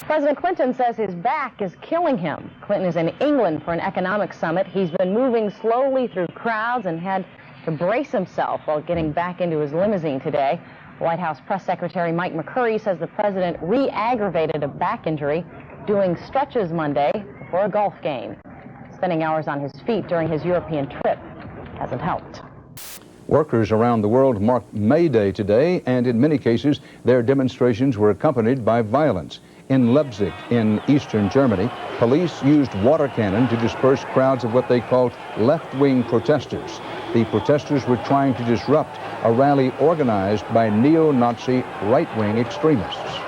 President Clinton says his back is killing him. Clinton is in England for an economic summit. He's been moving slowly through crowds and had to brace himself while getting back into his limousine today. White House Press Secretary Mike McCurry says the president re-aggravated a back injury doing stretches Monday before a golf game. Spending hours on his feet during his European trip hasn't helped. Workers around the world marked May Day today, and in many cases, their demonstrations were accompanied by violence. In Leipzig, in eastern Germany, police used water cannon to disperse crowds of what they called left-wing protesters. The protesters were trying to disrupt a rally organized by neo-Nazi right-wing extremists.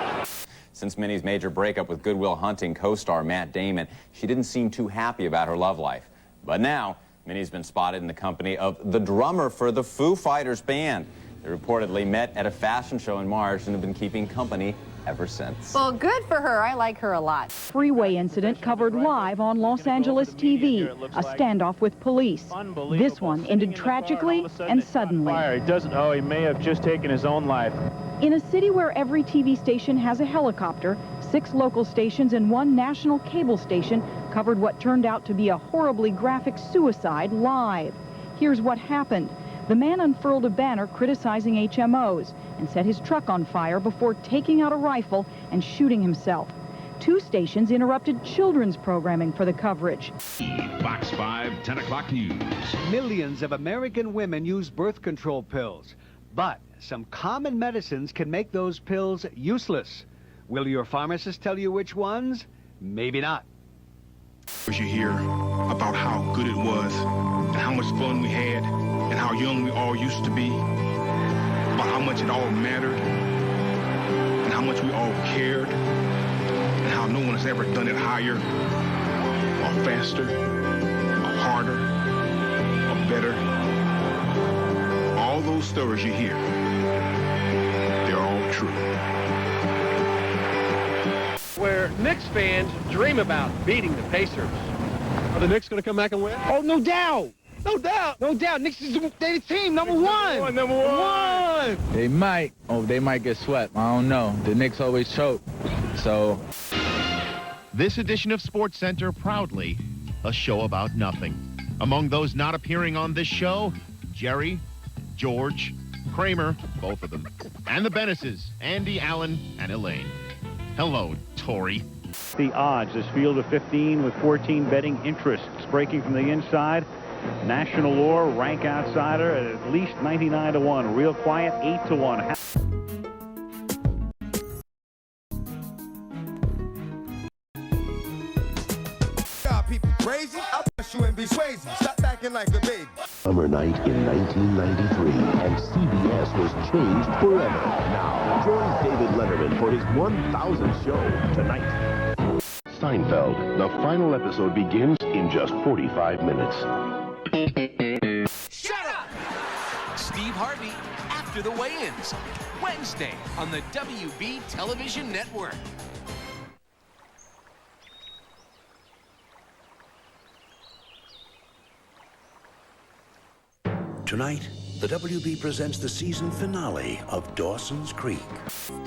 Since Minnie's major breakup with Good Will Hunting co-star Matt Damon, she didn't seem too happy about her love life. But now, Minnie's been spotted in the company of the drummer for the Foo Fighters band. They reportedly met at a fashion show in March and have been keeping company ever since. Well, good for her. I like her a lot. Freeway incident covered live on Los Angeles TV. A standoff with police. This one ended tragically and suddenly. He may have just taken his own life. In a city where every TV station has a helicopter, 6 local stations and 1 national cable station covered what turned out to be a horribly graphic suicide live. Here's what happened. The man unfurled a banner criticizing HMOs and set his truck on fire before taking out a rifle and shooting himself. 2 stations interrupted children's programming for the coverage. Fox 5, 10 o'clock news. Millions of American women use birth control pills, but some common medicines can make those pills useless. Will your pharmacist tell you which ones? Maybe not. You hear about how good it was and how much fun we had and how young we all used to be, about how much it all mattered and how much we all cared and how no one has ever done it higher or faster or harder or better. All those stories you hear, they're all true. Where Knicks fans dream about beating the Pacers. Are the Knicks going to come back and win? Oh, no doubt. No doubt. No doubt. Knicks is the team, number one. Number one. They might. Oh, they might get swept. I don't know. The Knicks always choke. So. This edition of Sports Center, proudly a show about nothing. Among those not appearing on this show, Jerry, George, Kramer, both of them, and the Bennises, Andy, Allen, and Elaine. Hello, Tori. The odds, this field of 15 with 14 betting interests breaking from the inside. National Lore, rank outsider at least 99 to 1. Real quiet, 8 to 1. People crazy? I bet you and be crazy. Stop acting like a baby. Summer night in 1993, and CBS was changed forever. Now, join David Letterman for his 1000th show tonight. Seinfeld. The final episode begins in just 45 minutes. Shut up! Steve Harvey after the weigh-ins. Wednesday on the WB Television Network. Tonight, the WB presents the season finale of Dawson's Creek.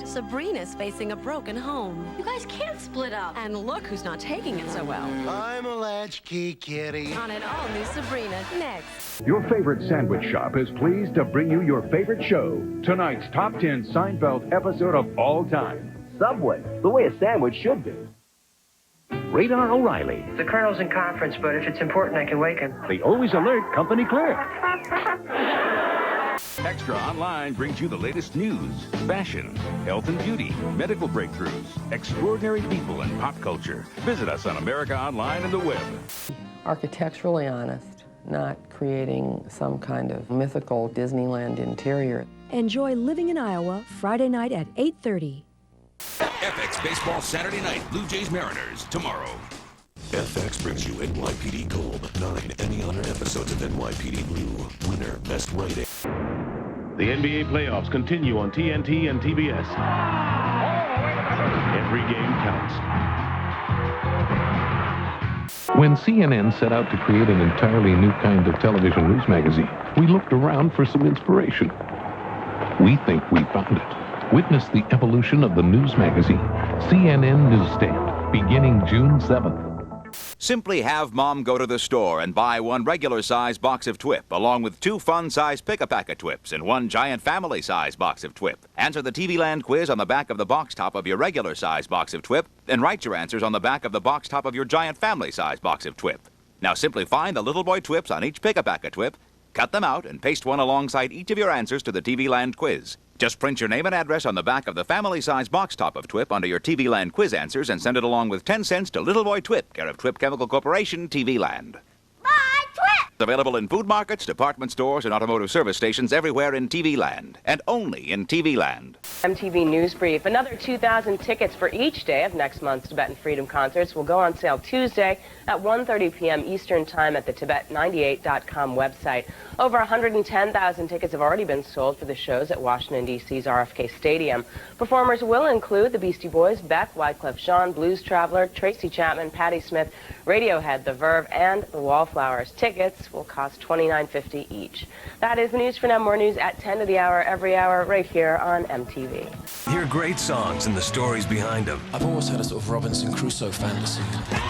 Sabrina's facing a broken home. You guys can't split up. And look who's not taking it so well. I'm a latchkey kitty. On an all-new Sabrina, next. Your favorite sandwich shop is pleased to bring you your favorite show. Tonight's top 10 Seinfeld episode of all time. Subway, the way a sandwich should be. Radar O'Reilly. The Colonel's in conference, but if it's important, I can wake him. The always alert company clerk. Extra Online brings you the latest news, fashion, health and beauty, medical breakthroughs, extraordinary people, and pop culture. Visit us on America Online and the web. Architecturally honest, not creating some kind of mythical Disneyland interior. Enjoy Living in Iowa, Friday night at 8:30. FX Baseball Saturday night, Blue Jays Mariners, tomorrow. FX brings you NYPD Gold, 9 Emmy honored episodes of NYPD Blue. Winner, best writing. The NBA playoffs continue on TNT and TBS. Every game counts. When CNN set out to create an entirely new kind of television news magazine, we looked around for some inspiration. We think we found it. Witness the evolution of the news magazine, CNN Newsstand, beginning June 7th. Simply have Mom go to the store and buy one regular-size box of TWIP, along with 2 fun-size pick-a-pack of TWIPs and 1 giant family-size box of TWIP. Answer the TV Land quiz on the back of the box top of your regular-size box of TWIP, and write your answers on the back of the box top of your giant family-size box of TWIP. Now simply find the little boy TWIPs on each pick-a-pack of TWIP, cut them out, and paste one alongside each of your answers to the TV Land quiz. Just print your name and address on the back of the family-size box top of TWIP under your TV Land quiz answers and send it along with 10 cents to Little Boy TWIP, care of TWIP Chemical Corporation, TV Land. Available in food markets, department stores, and automotive service stations everywhere in TV Land, and only in TV Land. MTV News Brief. Another 2,000 tickets for each day of next month's Tibetan Freedom Concerts will go on sale Tuesday at 1:30 p.m. Eastern Time at the Tibet98.com website. Over 110,000 tickets have already been sold for the shows at Washington, D.C.'s RFK Stadium. Performers will include the Beastie Boys, Beck, Wyclef Jean, Blues Traveler, Tracy Chapman, Patti Smith, Radiohead, The Verve, and The Wallflowers. Tickets will cost $29.50 each. That is the news for now. More news at 10 to the hour, every hour, right here on MTV. Hear great songs and the stories behind them. I've always had a sort of Robinson Crusoe fantasy.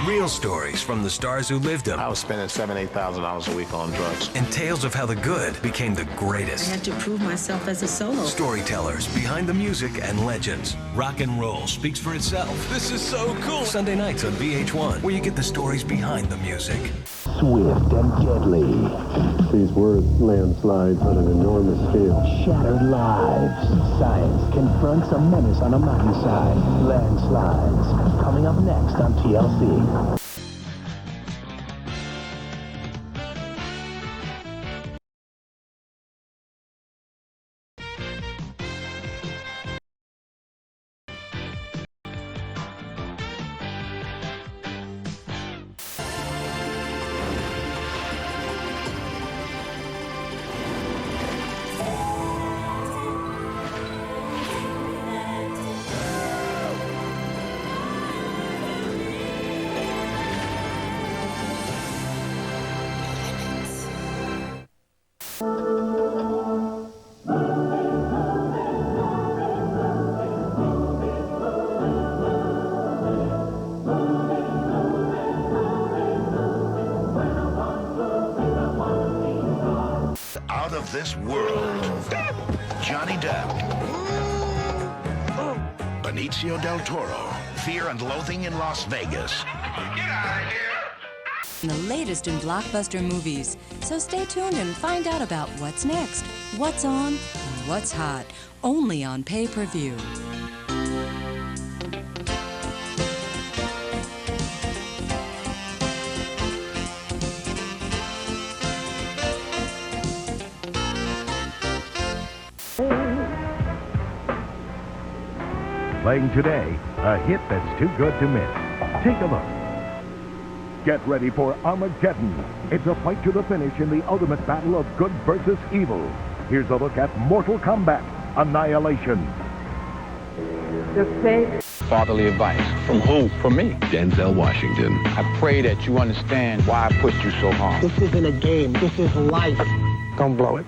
Real stories from the stars who lived them. I was spending $7,000, $8,000 a week on drugs. And tales of how the good became the greatest. I had to prove myself as a solo. Storytellers behind the music and legends. Rock and roll speaks for itself. This is so cool. Sunday nights on VH1, where you get the stories behind the music. Swift and deadly. These were landslides on an enormous scale. Shattered lives. Science confronts a menace on a mountainside. Landslides. Coming up next on TLC. Out of this world. Johnny Depp. Benicio del Toro. Fear and Loathing in Las Vegas. Get out of here! The latest in blockbuster movies. So stay tuned and find out about what's next, what's on, and what's hot. Only on pay-per-view. Playing today, a hit that's too good to miss. Take a look. Get ready for Armageddon. It's a fight to the finish in the ultimate battle of good versus evil. Here's a look at Mortal Kombat: Annihilation. Fatherly advice. From who? From me. Denzel Washington. I pray that you understand why I pushed you so hard. This isn't a game. This is life. Don't blow it.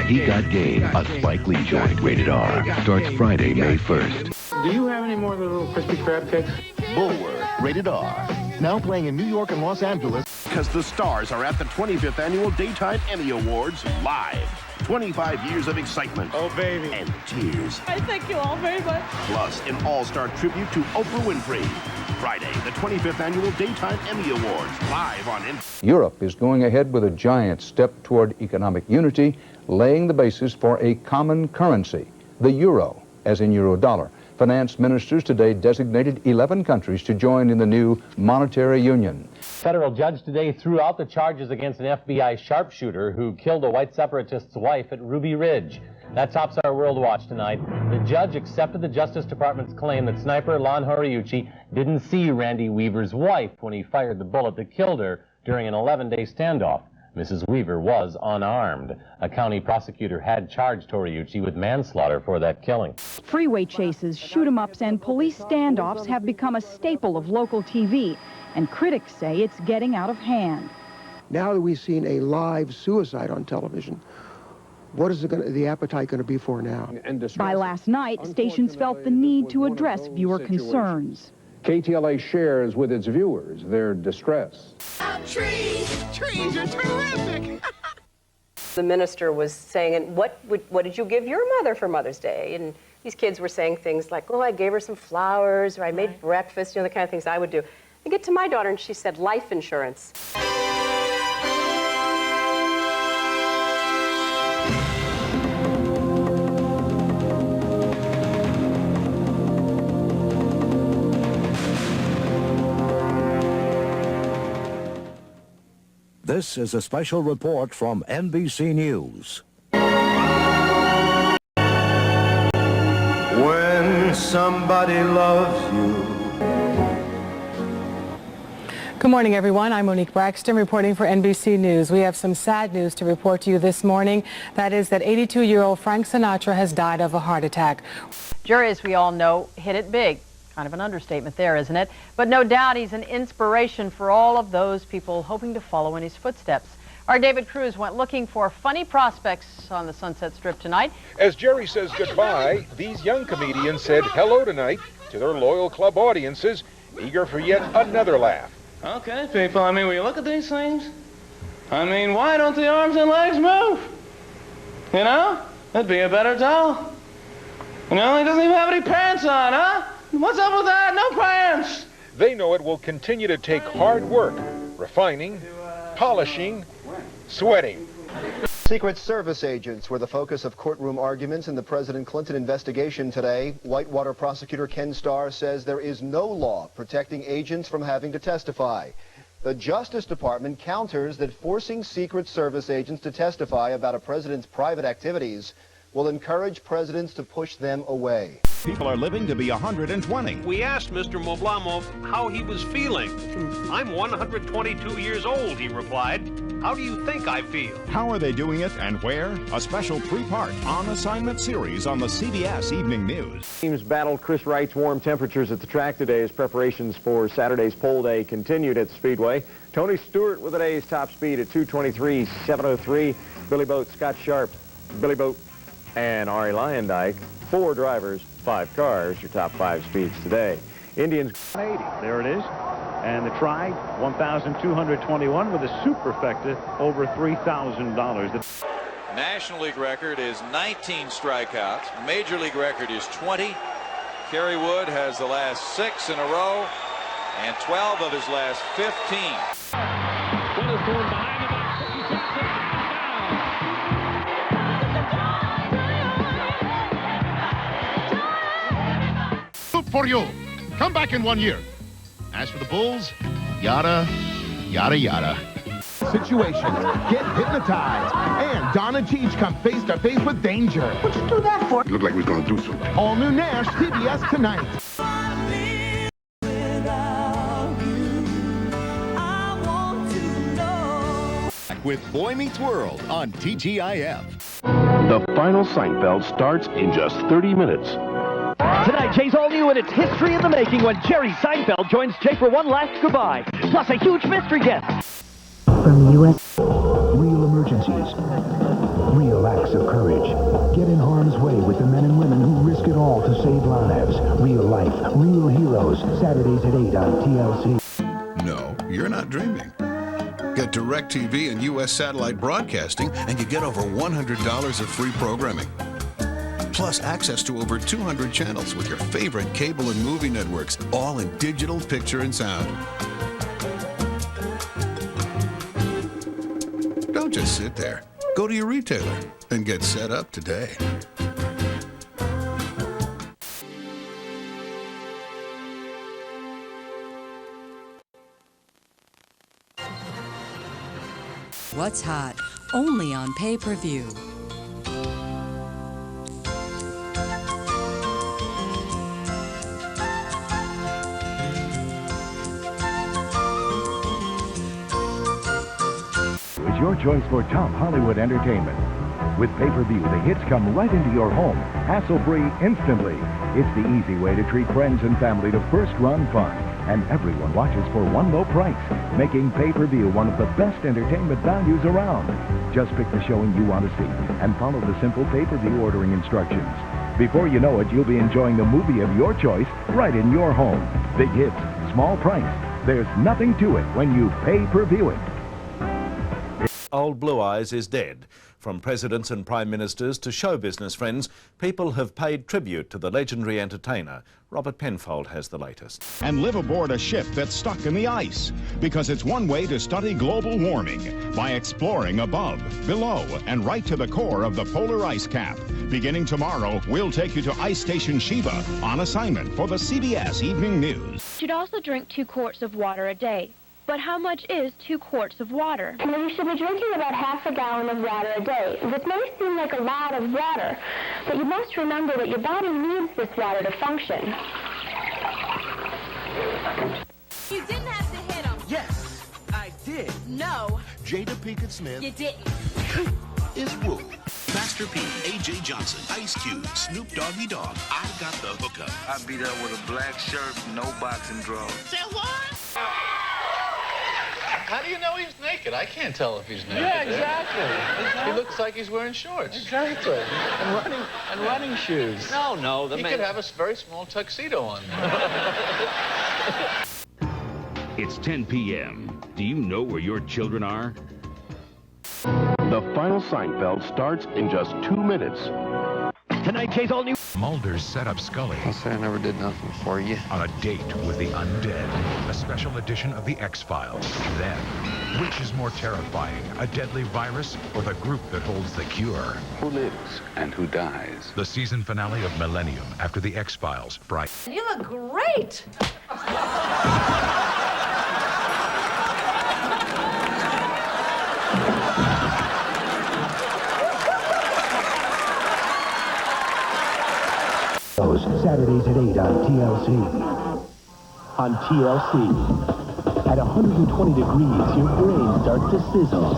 He Got Game, a Spike Lee joint, rated R. Starts Friday, May 1st. Do you have any more of the little crispy crab cakes? Bulwer, rated R. Now playing in New York and Los Angeles. Because the stars are at the 25th Annual Daytime Emmy Awards live. 25 years of excitement. Oh, baby. And tears. I thank you all very much. Plus, an all-star tribute to Oprah Winfrey. Friday, the 25th Annual Daytime Emmy Awards, live on Europe is going ahead with a giant step toward economic unity, laying the basis for a common currency, the euro, as in Eurodollar. Finance ministers today designated 11 countries to join in the new monetary union. Federal judge today threw out the charges against an FBI sharpshooter who killed a white separatist's wife at Ruby Ridge. That tops our World Watch tonight. The judge accepted the Justice Department's claim that sniper Lon Horiuchi didn't see Randy Weaver's wife when he fired the bullet that killed her during an 11-day standoff. Mrs. Weaver was unarmed. A county prosecutor had charged Horiuchi with manslaughter for that killing. Freeway chases, shoot-'em-ups, and police standoffs have become a staple of local TV, and critics say it's getting out of hand. Now that we've seen a live suicide on television, What is the appetite going to be for now? By last night, stations felt the need to address viewer concerns. KTLA shares with its viewers their distress. Trees! Trees are terrific! The minister was saying, and what did you give your mother for Mother's Day? And these kids were saying things like, oh, I gave her some flowers, or I made breakfast, you know, the kind of things I would do. I get to my daughter, and she said, life insurance. This is a special report from NBC News. When somebody loves you. Good morning, everyone. I'm Monique Braxton reporting for NBC News. We have some sad news to report to you this morning. That is that 82-year-old Frank Sinatra has died of a heart attack. Jury, as we all know, hit it big. Kind of an understatement there, isn't it? But no doubt he's an inspiration for all of those people hoping to follow in his footsteps. Our David Cruz went looking for funny prospects on the Sunset Strip tonight. As Jerry says goodbye, these young comedians said hello tonight to their loyal club audiences, eager for yet another laugh. Okay, people, I mean, when you look at these things, I mean, why don't the arms and legs move? You know? That'd be a better towel. You know, he doesn't even have any pants on, huh? What's up with that? No pants! They know it will continue to take hard work, refining, polishing, sweating. Secret Service agents were the focus of courtroom arguments in the President Clinton investigation today. Whitewater prosecutor Ken Starr says there is no law protecting agents from having to testify. The Justice Department counters that forcing Secret Service agents to testify about a president's private activities will encourage presidents to push them away. People are living to be 120. We asked Mr. Moblamov how he was feeling. I'm 122 years old, he replied. How do you think I feel? How are they doing it and where? A special three-part on-assignment series on the CBS Evening News. Teams battled Chris Wright's warm temperatures at the track today as preparations for Saturday's pole day continued at Speedway. Tony Stewart with the day's top speed at 2:23.703. Billy Boat, Scott Sharp, Billy Boat, and Ari Lyondike. 4 drivers, 5 cars, your top 5 speeds today. Indians 80. There it is. And the try, 1,221 with a superfecta over $3,000. The National League record is 19 strikeouts. Major League record is 20. Kerry Wood has the last 6 in a row and 12 of his last 15. For you. Come back in 1 year. As for the Bulls, yada, yada, yada. Situations, get hypnotized, and Donna Cheech come face to face with danger. What'd you do that for? It looked like we was gonna do something. All new Nash, CBS tonight. With Boy Meets World on TGIF. The final Seinfeld starts in just 30 minutes. Tonight, Jay's all new, and it's history in the making when Jerry Seinfeld joins Jay for one last goodbye. Plus a huge mystery guest. From the U.S. Real emergencies. Real acts of courage. Get in harm's way with the men and women who risk it all to save lives. Real life, real heroes. Saturdays at 8 on TLC. No, you're not dreaming. Get DirecTV and U.S. satellite broadcasting, and you get over $100 of free programming. Plus access to over 200 channels with your favorite cable and movie networks, all in digital picture and sound. Don't just sit there. Go to your retailer and get set up today. What's hot? Only on pay-per-view. Is your choice for top Hollywood entertainment. With pay-per-view, the hits come right into your home, hassle-free, instantly. It's the easy way to treat friends and family to first-run fun. and everyone watches for one low price, making pay-per-view one of the best entertainment values around. Just pick the showing you want to see and follow the simple pay-per-view ordering instructions. Before you know it, you'll be enjoying the movie of your choice right in your home. Big hits, small price. There's nothing to it when you pay-per-view it. Old Blue Eyes is dead. From presidents and prime ministers to show business friends, people have paid tribute to the legendary entertainer. Robert Penfold has the latest. And live aboard a ship that's stuck in the ice, because it's one way to study global warming, by exploring above, below, and right to the core of the polar ice cap. Beginning tomorrow, we'll take you to Ice Station Shiba on assignment for the CBS Evening News. You should also drink 2 quarts of water a day. But how much is 2 quarts of water? Well, you should be drinking about half a gallon of water a day. This may seem like a lot of water, but you must remember that your body needs this water to function. You didn't have to hit him. Yes, I did. No. Jada Pinkett Smith You didn't. is Woo. Master P, A.J. Johnson, Ice Cube, Snoop Doggy Dogg. I got the hookup. I beat up with a black shirt, no boxing drawers. Say what? How do you know he's naked? I can't tell if he's naked. Yeah, exactly. He looks like he's wearing shorts. Exactly. And running shoes. No, he could have a very small tuxedo on. It's 10 p.m. Do you know where your children are? The final Seinfeld starts in just 2 minutes. Tonight, Jay's all new. Mulder's set up Scully. I'll say I never did nothing for you. On a date with the undead. A special edition of The X-Files. Then, which is more terrifying, a deadly virus or the group that holds the cure? Who lives and who dies? The season finale of Millennium after The X-Files. Friday. You look great. Saturdays at 8 on TLC. On TLC, at 120 degrees, your brain starts to sizzle.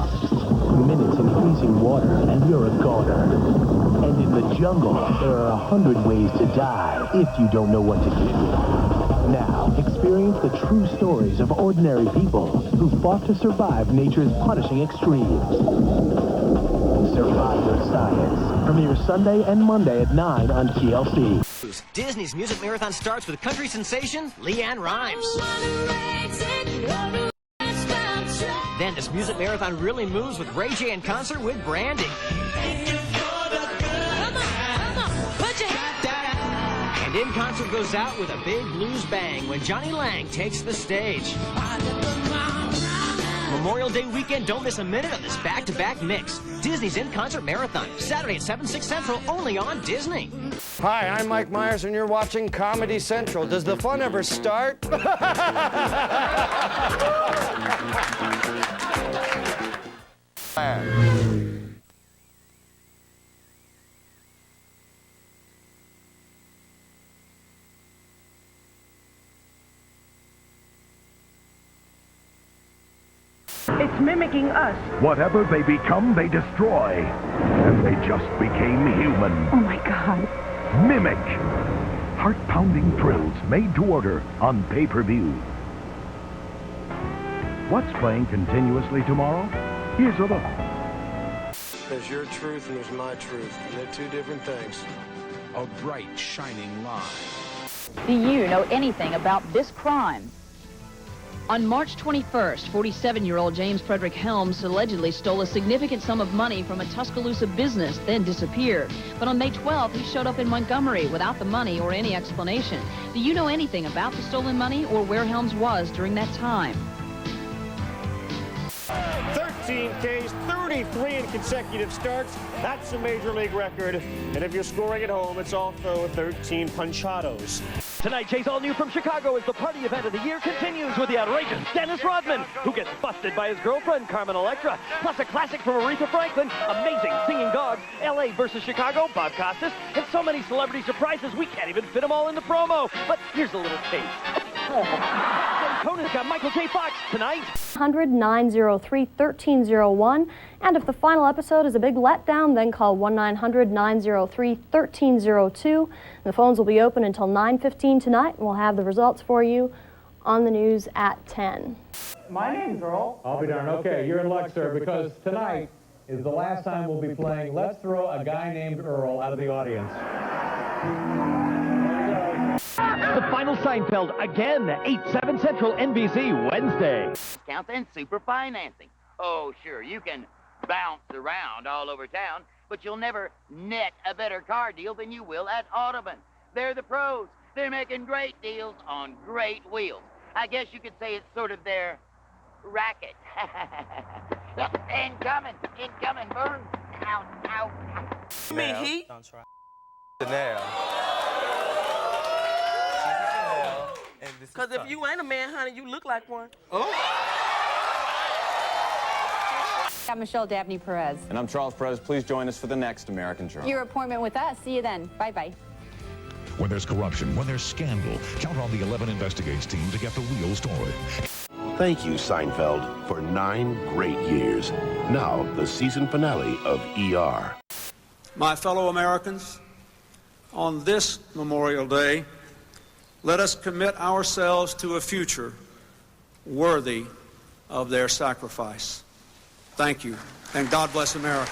Minutes in freezing water, and you're a goner. And in the jungle, there are 100 ways to die if you don't know what to do. Now, experience the true stories of ordinary people who fought to survive nature's punishing extremes. Survivor Science. Premieres Sunday and Monday at 9 on TLC. Disney's Music Marathon starts with country sensation Leanne Rimes. Then this Music Marathon really moves with Ray J in concert with Brandy. And in concert goes out with a big blues bang when Johnny Lang takes the stage. Memorial Day weekend, don't miss a minute of this back-to-back mix. Disney's In Concert Marathon, Saturday at 7, 6 Central, only on Disney. Hi, I'm Mike Myers, and you're watching Comedy Central. Does the fun ever start? It's mimicking us. Whatever they become, they destroy. And they just became human. Oh, my God. Mimic. Heart-pounding thrills made to order on pay-per-view. What's playing continuously tomorrow? Here's a look. There's your truth and there's my truth. And they're 2 different things. A bright, shining line. Do you know anything about this crime? On March 21st, 47-year-old James Frederick Helms allegedly stole a significant sum of money from a Tuscaloosa business, then disappeared. But on May 12th, he showed up in Montgomery without the money or any explanation. Do you know anything about the stolen money or where Helms was during that time? 13 Ks, 33 in consecutive starts. That's a major league record. And if you're scoring at home, it's also 13 punchados. Tonight, Jay's all new from Chicago as the party event of the year continues with the outrageous Dennis Rodman, who gets busted by his girlfriend, Carmen Electra. Plus a classic from Aretha Franklin, amazing singing dogs, LA versus Chicago, Bob Costas, and so many celebrity surprises we can't even fit them all in the promo. But here's a little taste. Conan's got Michael J. Fox tonight. 1-903-1301. And if the final episode is a big letdown, then call 1-900-903-1302. The phones will be open until 9:15 tonight, and we'll have the results for you on the news at 10. My name's Earl. I'll be darned. Okay, you're in luck, sir, because tonight is the last time we'll be playing Let's Throw a Guy Named Earl Out of the Audience. The final Seinfeld again, 8/7 Central, NBC, Wednesday. Discounts and super financing. Oh, sure, you can bounce around all over town, but you'll never net a better car deal than you will at Audubon. They're the pros. They're making great deals on great wheels. I guess you could say it's sort of their racket. Incoming, boom. Ow, ow. You mean he? Don't try. Chanel. Because if you ain't a man, honey, you look like one. Oh. I'm Michelle Dabney Perez. And I'm Charles Perez. Please join us for the next American Journal. Your appointment with us. See you then. Bye-bye. When there's corruption, when there's scandal, count on the 11 Investigates team to get the real story. Thank you, Seinfeld, for 9 great years. Now, the season finale of ER. My fellow Americans, on this Memorial Day, let us commit ourselves to a future worthy of their sacrifice. Thank you, and God bless America.